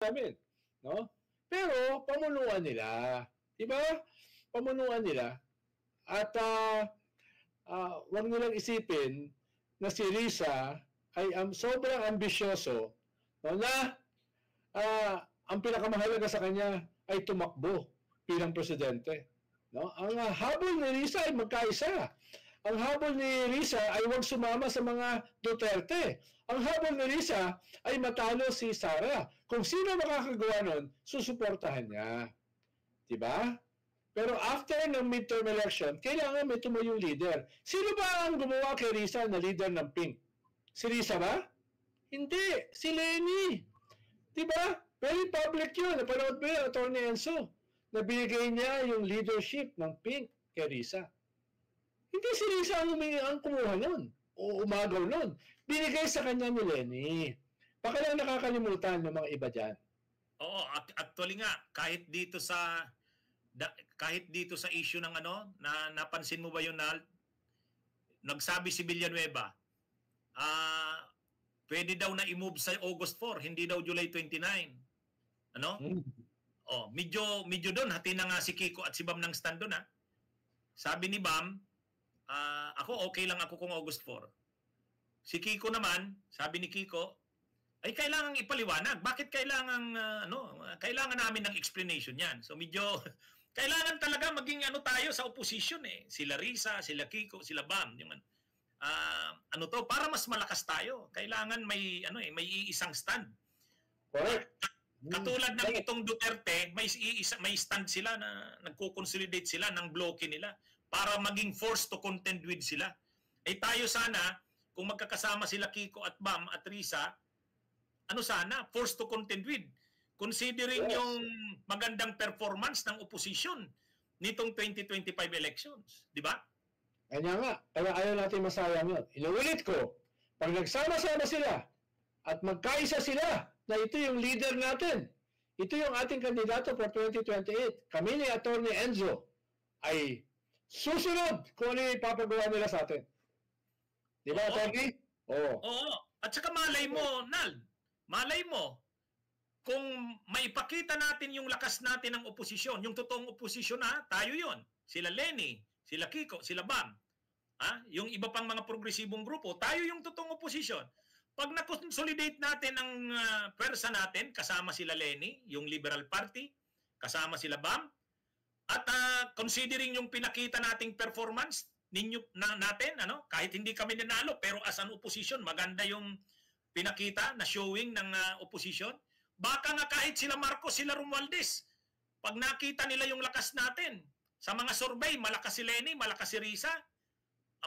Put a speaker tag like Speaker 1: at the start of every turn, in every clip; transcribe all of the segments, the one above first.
Speaker 1: namin, no? Pero pamunuan nila, 'di ba? Pamunuan nila at wag nilang isipin na si Risa ay sobrang ambisyoso, no, na ang pinakamahalaga sa kanya ay tumakbo bilang presidente. No? Ang habol ni Risa ay magkaisa. Ang habol ni Risa ay huwag sumama sa mga Duterte. Ang habol ni Risa ay matalo si Sara. Kung sino makakagawa nun, susuportahan niya. Diba? Pero after ng midterm election, kailangan may tumayong leader. Sino ba ang gumawa kay Risa na leader ng Pink? Si Risa ba? Hindi. Si Lenny. Diba? Very public yun. Napanood mo yun, Atty. Enzo, na binigay niya yung leadership ng Pink kay Risa. Hindi si Risa ang kumuha nun o umagaw nun. Binigay sa kanya ni Lenny. Baka lang nakakalimutan ng mga iba dyan.
Speaker 2: Oo, actually nga, kahit dito sa issue ng na napansin mo ba yun na nagsabi si Villanueva, pwede daw na i-move sa August 4, hindi daw July 29. Oh, medyo doon, hati na nga si Kiko at si Bam ng stand doon, ha. Sabi ni Bam, ako okay lang ako kung August 4. Si Kiko naman, sabi ni Kiko, ay kailangang ipaliwanag. Bakit kailangan namin ng explanation yan? So medyo kailangan talaga maging tayo sa opposition eh. Sila Risa, sila Kiko, sila Bam, yung para mas malakas tayo. Kailangan may may iisang stand.
Speaker 1: Correct.
Speaker 2: Katulad ng itong Duterte, may stand sila na nagko-consolidate sila ng bloke nila para maging forced to contend with sila. Eh tayo sana, kung magkakasama sila Kiko at Bam at Risa, sana, forced to contend with. Considering yung magandang performance ng opposition nitong 2025 elections. Di ba?
Speaker 1: Kanya nga. Kaya ayaw natin masayang yun. Inuulit ko, pag nagsama-sama sila at magkaisa sila na ito yung leader natin, ito yung ating kandidato for 2028, kami ni Atty. Enzo ay susunod kung ano yung ipapagawa nila sa atin. Di ba, Atty.?
Speaker 2: Oo. At saka malay mo, Nal, malay mo, kung maipakita natin yung lakas natin ng oposisyon, yung totoong oposisyon tayo yon. Sila Lenny, sila Kiko, sila Bam. Yung iba pang mga progresibong grupo, tayo yung totoong oposisyon. Pag na-consolidate natin ang pwersa natin, kasama sila Lenny, yung Liberal Party, kasama sila Bam, at considering yung pinakita nating performance natin, kahit hindi kami nanalo, pero as an opposition, maganda yung pinakita na showing ng opposition. Baka nga kahit sila Marcos, sila Romualdez, pag nakita nila yung lakas natin, sa mga survey, malakas si Lenny, malakas si Risa,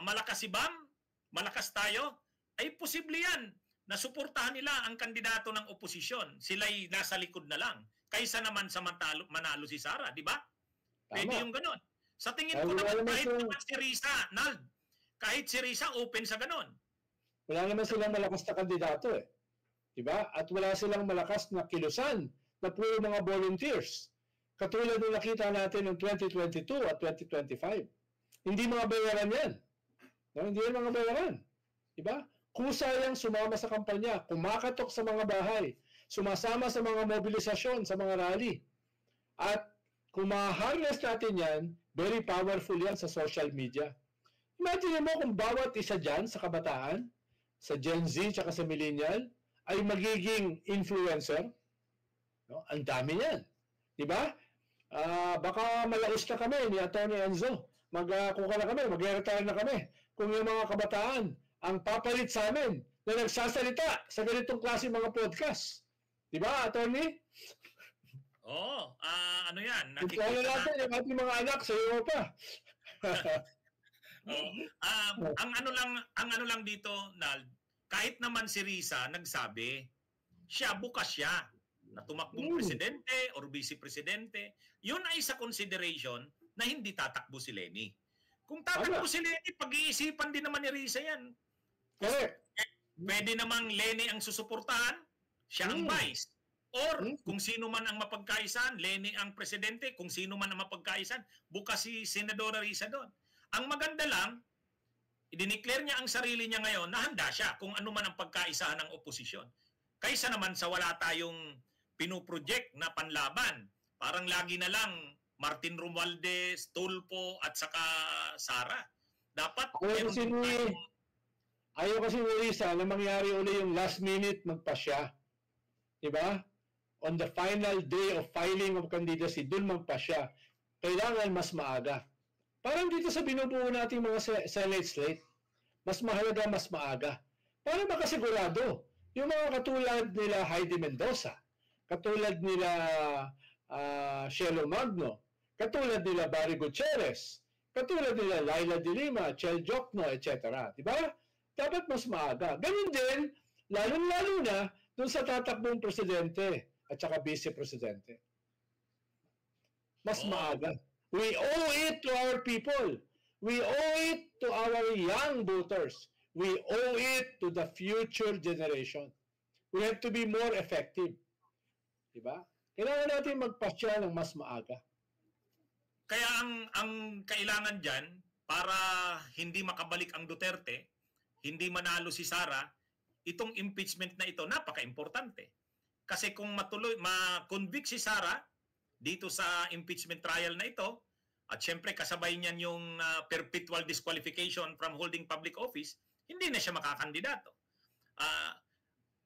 Speaker 2: malakas si Bam, malakas tayo, ay posible yan na suportahan nila ang kandidato ng oposisyon. Sila'y nasa likod na lang. Kaysa naman sa manalo si Sara, di ba? Pwede yung ganon. Sa tingin ko naman, kahit naman si Risa, Nald, kahit si Risa, open sa ganon.
Speaker 1: Wala naman silang malakas na kandidato eh. Diba? At wala silang malakas na kilusan na puro mga volunteers. Katulad ng nakita natin noong 2022 at 2025. Hindi mga bayaran yan. No? Hindi yan mga bayaran. Diba? Kusa yang sumama sa kampanya, kumakatok sa mga bahay, sumasama sa mga mobilisasyon, sa mga rally. At kung ma-harness natin yan, very powerful yan sa social media. Imagine mo kung bawat isa dyan sa kabataan, sa Gen Z, tsaka sa millennial, ay magiging influencer. No? Ang dami yan. Diba? Baka malaos na kami ni Atty. Enzo. Kung na kami, mag-retire na kami. Kung yung mga kabataan ang papalit sa amin na nagsasalita sa ganitong klase mga podcast. Diba, Atty.?
Speaker 2: Oo. Ano yan?
Speaker 1: Nakikita natin yung ating mga anak sa Europa.
Speaker 2: Ang ano lang dito, Nald, kahit naman si Risa nagsabi, bukas siya na tumakbong presidente or vice-presidente, yun ay sa consideration na hindi tatakbo si Lenny. Kung tatakbo si Lenny, pag-iisipan din naman ni Risa yan. Pwede namang Lenny ang susuportahan, siya ang vice. Or kung sino man ang mapagkaisan, Lenny ang presidente, kung sino man ang mapagkaisan, bukas si Senadora Risa doon. Ang maganda lang, i-declare niya ang sarili niya ngayon na handa siya kung ano man ang pagkaisahan ng oposisyon. Kaysa naman sa wala tayong pinoproject na panlaban. Parang lagi na lang Martin Romualdez, Tulfo at saka Sara. Dapat
Speaker 1: ayaw kasi ni Risa na mangyari uli yung last minute magpasya. Diba? On the final day of filing of candidacy, dun magpasya. Kailangan mas maaga. Parang dito sa binubuo nating mga Senate slate, mas mahalaga, mas maaga. Para makasigurado, yung mga katulad nila Heidi Mendoza, katulad nila Shelo Magno, katulad nila Barry Gutierrez, katulad nila Laila de Lima, Chel Jokno, etc. Diba? Dapat mas maaga. Ganun din, lalo-lalo na dun sa tatakbong presidente at saka vice-presidente. Mas maaga. We owe it to our people. We owe it to our young voters. We owe it to the future generation. We have to be more effective. Diba? Kailangan natin magpasya ng mas maaga.
Speaker 2: Kaya ang kailangan dyan, para hindi makabalik ang Duterte, hindi manalo si Sara, itong impeachment na ito, napaka-importante. Kasi kung ma-convict si Sara dito sa impeachment trial na ito, at syempre kasabay niyan yung perpetual disqualification from holding public office, hindi na siya makakandidato.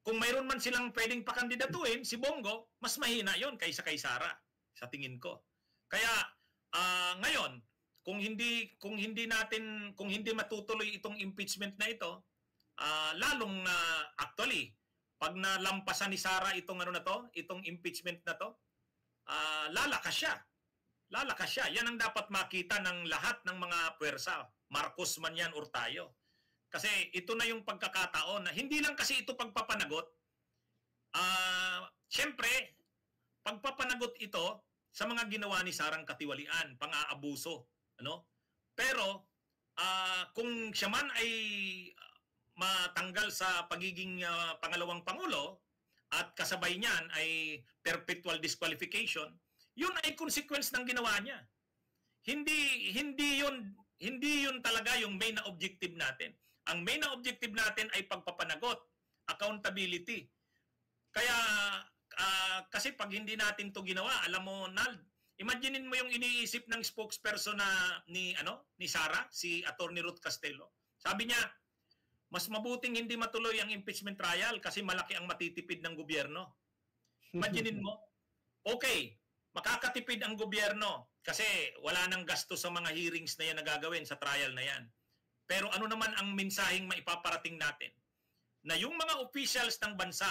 Speaker 2: Kung mayroon man silang pwedeng pakandidatuhin, si Bongo, mas mahina yon kaysa kay Sara, sa tingin ko. Kaya ngayon, kung hindi matutuloy itong impeachment na ito, lalong actually, pag nalampasan ni Sara itong itong impeachment na to, lalakas siya. Lalakas siya. Yan ang dapat makita ng lahat ng mga puwersa. Marcos man yan or tayo. Kasi ito na yung pagkakataon na hindi lang kasi ito pagpapanagot. Siyempre, pagpapanagot ito sa mga ginawa ni Sarang Katiwalian, pang-aabuso. Pero kung siya man ay matanggal sa pagiging pangalawang pangulo at kasabay niyan ay perpetual disqualification, yun ay consequence ng ginawa niya. Hindi yun talaga yung main na objective natin. Ang main na objective natin ay pagpapanagot, accountability. Kaya kasi pag hindi natin to ginawa, alam mo, Nald, imaginein mo yung iniisip ng spokesperson ni Sara, si Attorney Ruth Castelo. Sabi niya, mas mabuting hindi matuloy ang impeachment trial kasi malaki ang matitipid ng gobyerno. Imaginein mo, okay, makakatipid ang gobyerno kasi wala nang gasto sa mga hearings na yan na gagawin sa trial na yan. Pero ano naman ang mensaheng maipaparating natin? Na yung mga officials ng bansa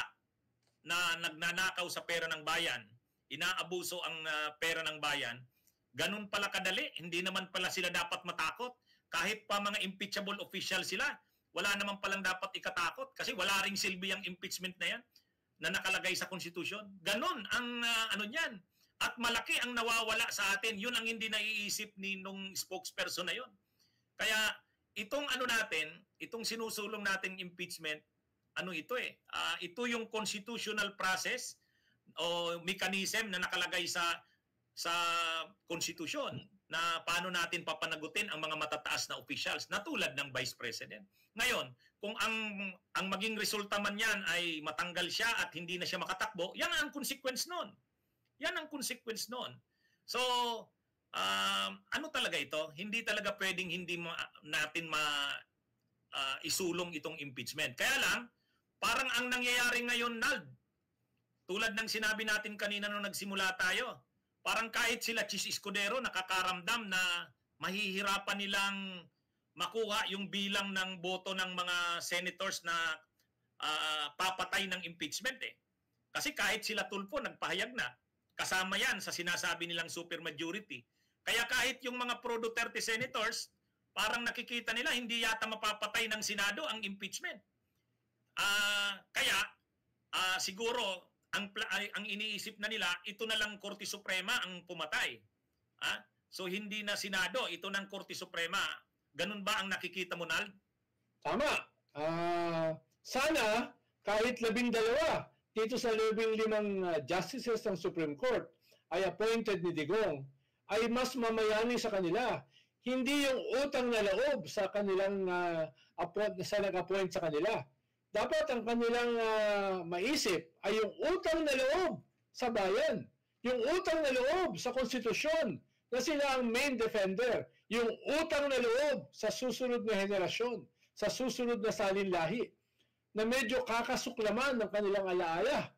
Speaker 2: na nagnanakaw sa pera ng bayan, inaabuso ang pera ng bayan, ganun pala kadali, hindi naman pala sila dapat matakot. Kahit pa mga impeachable official sila, wala naman palang dapat ikatakot kasi wala ring silbi ang impeachment na yan na nakalagay sa konstitusyon. Ganun ang niyan. At malaki ang nawawala sa atin. Yun ang hindi naiisip nung spokesperson na yun. Kaya itong itong sinusulong nating impeachment, ito yung constitutional process o mechanism na nakalagay sa konstitusyon na paano natin papanagutin ang mga matataas na officials na tulad ng Vice President. Ngayon, kung ang maging resulta man yan ay matanggal siya at hindi na siya makatakbo, yan ang consequence nun. Yan ang consequence nun. So, talaga ito? Hindi talaga pwedeng hindi natin isulong itong impeachment. Kaya lang, parang ang nangyayari ngayon, Nald, tulad ng sinabi natin kanina nung nagsimula tayo, parang kahit sila Chis Escudero nakakaramdam na mahihirapan nilang makuha yung bilang ng boto ng mga senators na papatay ng impeachment eh. Kasi kahit sila Tulfo nagpahayag na, kasama yan sa sinasabi nilang supermajority. Kaya kahit yung mga pro-Duterte senators, parang nakikita nila hindi yata mapapatay ng Senado ang impeachment. Kaya siguro ang iniisip na nila, ito na lang Korte Suprema ang pumatay. So hindi na Senado, ito ng Korte Suprema. Ganun ba ang nakikita mo, Nald?
Speaker 1: Tama. Sana kahit 12 dito sa 15 justices ng Supreme Court ay appointed ni Digong ay mas mamayani sa kanila. Hindi yung utang na loob sa kanilang sa nag-appoint sa kanila. Dapat ang kanilang maisip ay yung utang na loob sa bayan. Yung utang na loob sa konstitusyon na sila ang main defender. Yung utang na loob sa susunod na henerasyon, sa susunod na salinlahi, na medyo kakasuklaman ng kanilang alaala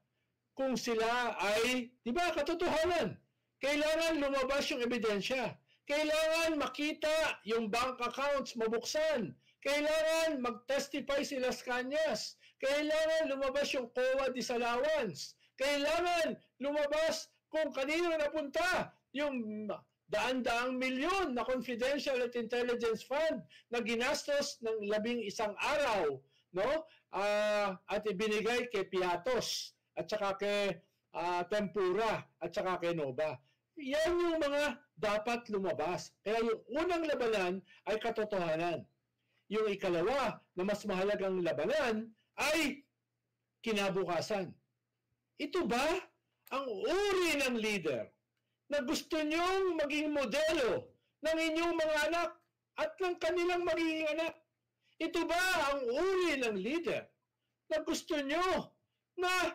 Speaker 1: kung sila ay, di ba, katotohanan. Kailangan lumabas yung ebidensya. Kailangan makita yung bank accounts mabuksan. Kailangan mag-testify si Las Cañas. Kailangan lumabas yung COA disallowance. Kailangan lumabas kung kanino napunta yung daan-daang milyon na confidential at intelligence fund na ginastos ng 11 araw, no? At ibinigay kay Piatos at saka kay Tempura at saka kay Nova. Yan yung mga dapat lumabas. Kaya yung unang labanan ay katotohanan. Yung ikalawa na mas mahalagang labanan ay kinabukasan. Ito ba ang uri ng leader na gusto nyong maging modelo ng inyong mga anak at ng kanilang magiging anak? Ito ba ang uri ng leader na gusto nyo na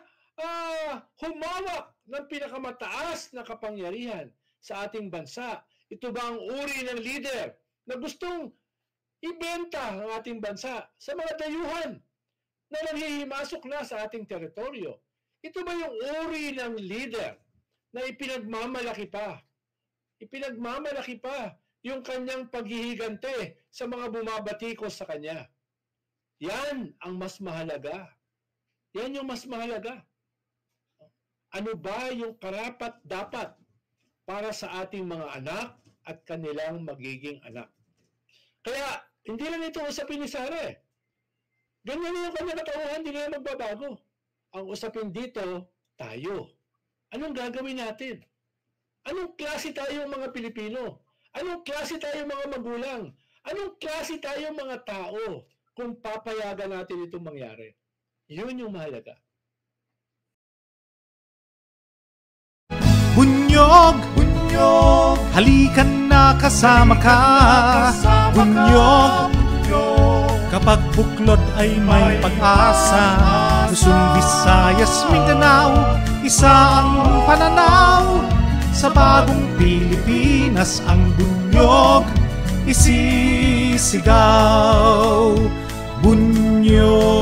Speaker 1: humawak ng pinakamataas na kapangyarihan sa ating bansa? Ito ba ang uri ng leader na gustong ibenta ang ating bansa sa mga dayuhan na nanghihimasok na sa ating teritoryo? Ito ba yung uri ng leader na ipinagmamalaki pa yung kanyang paghihigante sa mga bumabatikos sa kanya? Yan ang mas mahalaga. Yan yung mas mahalaga. Ano ba yung karapat-dapat para sa ating mga anak at kanilang magiging anak? Kaya, hindi lang ito usapin ni Sara. Ganyan yung kanyang katauhan, hindi na magbabago. Ang usapin dito, tayo. Anong gagawin natin? Anong klase tayo mga Pilipino? Anong klase tayo mga magulang? Anong klase tayo mga tao kung papayagan natin itong mangyari? Yun yung mahalaga.
Speaker 3: Bunyog, bunyog, halikan na kasama ka. Bunyog, kapag buklod ay may pag-asa. Luzon, Visayas, Mindanao, isa ang pananaw. Sa bagong Pilipinas ang bunyog isisigaw. Bunyog.